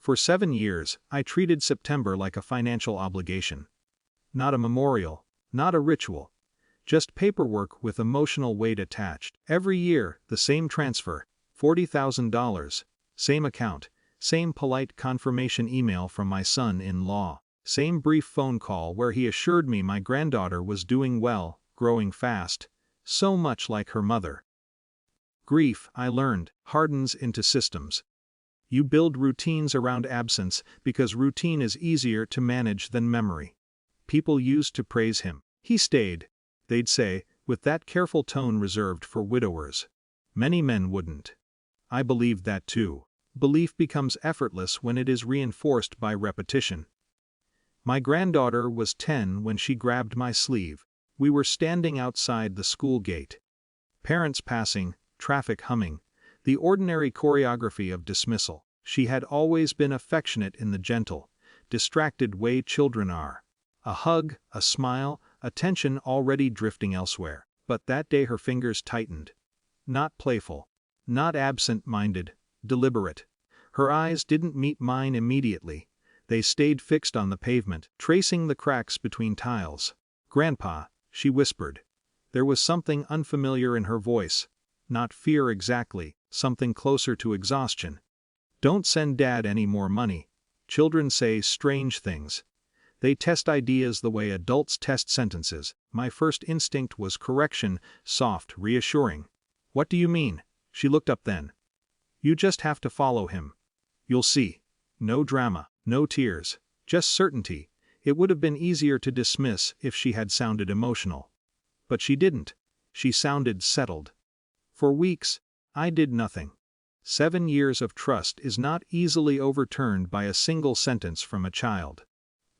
For 7 years, I treated September like a financial obligation. Not a memorial, not a ritual. Just paperwork with emotional weight attached. Every year, the same transfer, $40,000, same account, same polite confirmation email from my son-in-law, same brief phone call where he assured me my granddaughter was doing well, growing fast, so much like her mother. Grief, I learned, hardens into systems. You build routines around absence because routine is easier to manage than memory. People used to praise him. He stayed, they'd say, with that careful tone reserved for widowers. Many men wouldn't. I believed that too. Belief becomes effortless when it is reinforced by repetition. My granddaughter was 10 when she grabbed my sleeve. We were standing outside the school gate. Parents passing, traffic humming, the ordinary choreography of dismissal. She had always been affectionate in the gentle, distracted way children are. A hug, a smile, attention already drifting elsewhere. But that day her fingers tightened. Not playful, not absent-minded, deliberate. Her eyes didn't meet mine immediately. They stayed fixed on the pavement, tracing the cracks between tiles. "Grandpa," she whispered. There was something unfamiliar in her voice. Not fear exactly, something closer to exhaustion. "Don't send Dad any more money." Children say strange things. They test ideas the way adults test sentences. My first instinct was correction, soft, reassuring. "What do you mean?" She looked up then. "You just have to follow him. You'll see. No drama, no tears, just certainty." It would have been easier to dismiss if she had sounded emotional. But she didn't. She sounded settled. For weeks, I did nothing. 7 years of trust is not easily overturned by a single sentence from a child.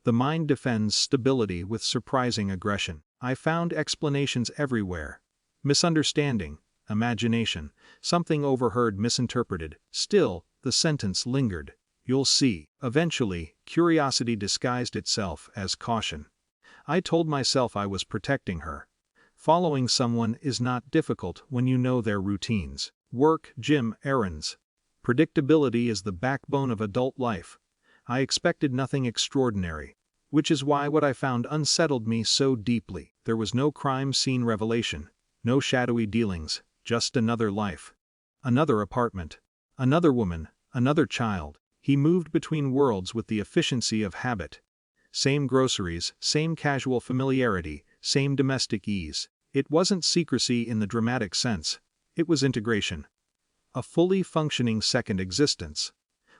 The mind defends stability with surprising aggression. I found explanations everywhere. Misunderstanding, imagination, something overheard misinterpreted. Still, the sentence lingered. "You'll see." Eventually, curiosity disguised itself as caution. I told myself I was protecting her. Following someone is not difficult when you know their routines. Work, gym, errands. Predictability is the backbone of adult life. I expected nothing extraordinary. Which is why what I found unsettled me so deeply. There was no crime scene revelation, no shadowy dealings, just another life. Another apartment. Another woman, another child. He moved between worlds with the efficiency of habit. Same groceries, same casual familiarity, same domestic ease. It wasn't secrecy in the dramatic sense. It was integration. A fully functioning second existence.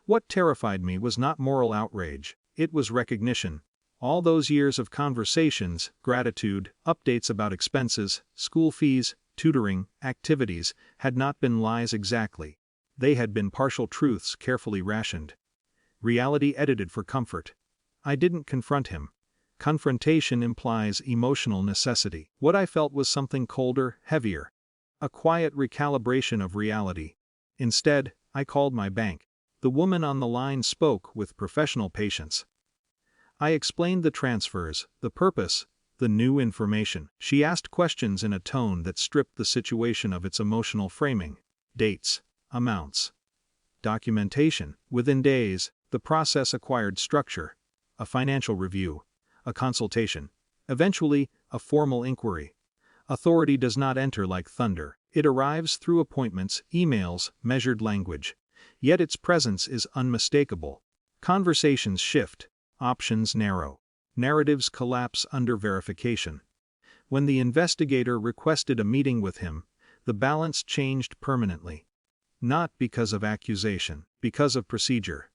What terrified me was not moral outrage, it was recognition. All those years of conversations, gratitude, updates about expenses, school fees, tutoring, activities, had not been lies exactly. They had been partial truths carefully rationed. Reality edited for comfort. I didn't confront him. Confrontation implies emotional necessity. What I felt was something colder, heavier. A quiet recalibration of reality. Instead, I called my bank. The woman on the line spoke with professional patience. I explained the transfers, the purpose, the new information. She asked questions in a tone that stripped the situation of its emotional framing. Dates, amounts, documentation. Within days, the process acquired structure. A financial review, a consultation, eventually, a formal inquiry. Authority does not enter like thunder. It arrives through appointments, emails, measured language. Yet its presence is unmistakable. Conversations shift, options narrow, narratives collapse under verification. When the investigator requested a meeting with him, the balance changed permanently. Not because of accusation, because of procedure.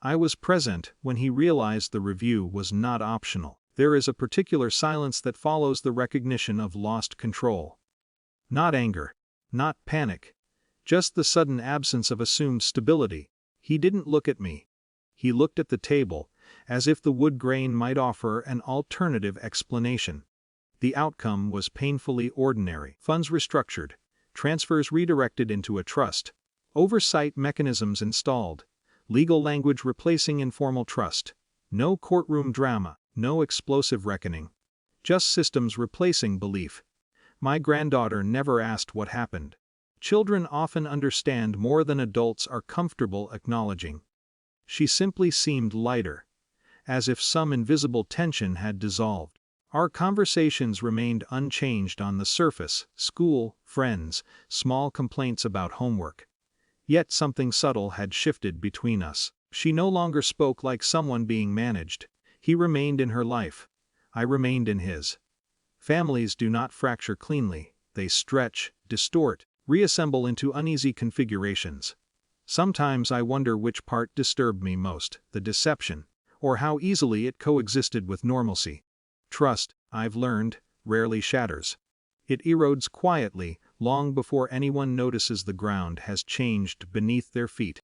I was present when he realized the review was not optional. There is a particular silence that follows the recognition of lost control. Not anger, not panic, just the sudden absence of assumed stability. He didn't look at me. He looked at the table, as if the wood grain might offer an alternative explanation. The outcome was painfully ordinary. Funds restructured, transfers redirected into a trust, oversight mechanisms installed, legal language replacing informal trust. No courtroom drama, no explosive reckoning. Just systems replacing belief. My granddaughter never asked what happened. Children often understand more than adults are comfortable acknowledging. She simply seemed lighter, as if some invisible tension had dissolved. Our conversations remained unchanged on the surface: school, friends, small complaints about homework. Yet something subtle had shifted between us. She no longer spoke like someone being managed. He remained in her life. I remained in his. Families do not fracture cleanly, they stretch, distort, reassemble into uneasy configurations. Sometimes I wonder which part disturbed me most, the deception, or how easily it coexisted with normalcy. Trust, I've learned, rarely shatters. It erodes quietly, long before anyone notices the ground has changed beneath their feet.